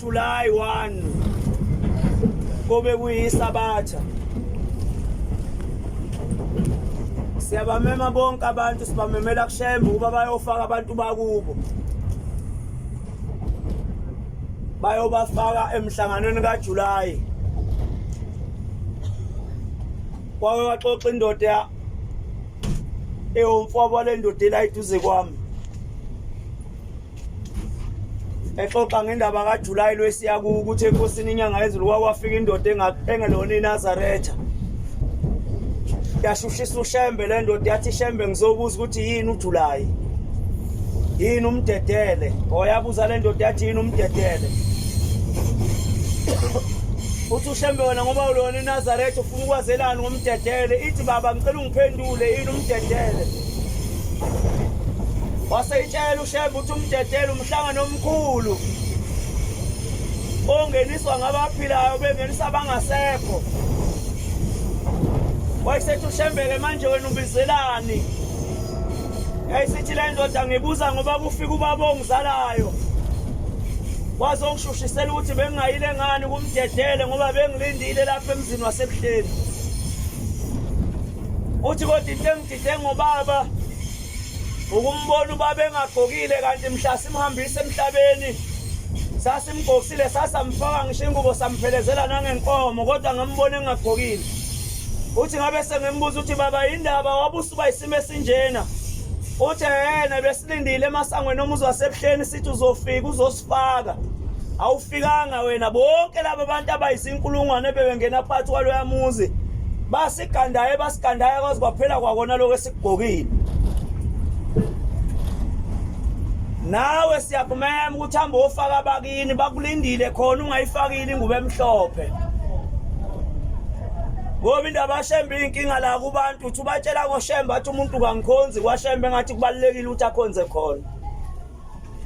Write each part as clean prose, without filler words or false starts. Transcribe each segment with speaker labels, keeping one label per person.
Speaker 1: July 1 kube kuyisabatha. Siyabamema bonke abantu, sibamemela kushembe ukuba bayofaka abantu bakubo. Bayobafaka emhlanganweni kaJuly. Kwawe waxoxa indoda eyomfowabo lendoda la iduze kwami. Exoxa ngendaba kaJuly lwesiya ukuthi enkosini inyanga yezulu kwafika indoda engelona iNazaretha. Yashushisa ushembe le ndoda yathi shembe ngizobuza ukuthi yini uJuly. Yini umdedele? Oyabuza le ndoda yathi yini umdedele? Uthi ushembe wena ngoba ulona iNazaretha ufuna ukwazelana ngomdedele. Ithi baba ngicela ungiphendule yini umdedele? Waseyitshela ushembe uthi umdedele umhlangano omkhulu ongeniswa ngabaphilayo bengenisa abangasekho. Wayesethi ushembele manje wena ubizelani? Ayisithi le ndoda ngibuza ngoba kufika ubaba ongizalayo. Wazongishushisela ukuthi bengingayile ngani kumdedele ngoba bengilindile lapha emzini waseBuhleni. Uthi kodwa into engidide ngobaba ukumbona ubaba engagqokile kanti mhla simhambisa emhlabeni sasimgqokisile sasamfaka ngisho ingubo samphelezela nangenkomo kodwa ngambona engagqokile. Uthi ngabe sengimbuza ukuthi baba indaba wabusuba isimo esinjena. Uthi yena besilindile emasangweni omuzi waseBuhleni sithi uzofika uzosifaka. Awufikanga wena bonke laba abantu abayizinkulungwane bebengena phakathi kwaloya muzi. Basigandaye kwaze kwaphela kwakona lokho esikugqokile. Nawe siyakumema ukuthi hamba ofaka abakini bakulindile khona ungayifakile ingubo emhlophe. Ngoba indaba yashembe inkinga la kubantu uthi ubatshela ngoshembe athi umuntu kangikhonzi kwashembe ngathi kubalekile ukuthi akhonze khona.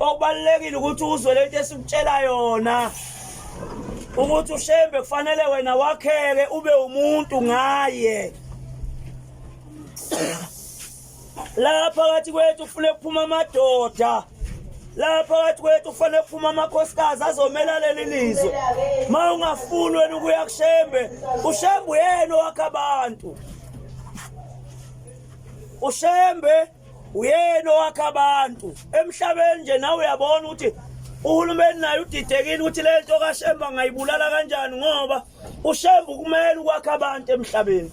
Speaker 1: Okubalekile ukuthi uzwe lento esikutshela yona. Ukuthi ushembe kufanele wena wakheke ube umuntu ngaye. Lapha phakathi kwethu ufune kuphuma amadoda. Lapha phakathi kwethu ufune kuphuma amakhosikazi azomela leli lizwe. Ma ungafuni wena ukuya kushembe, ushembe uyena owakha abantu. Ushembe uyena owakha abantu. Emhlabeni nje nawe uyabona ukuthi uhulumeni naye udidekile ukuthi lento kaShembe ngayibulala kanjani ngoba uShembe kumele ukwakha abantu emhlabeni.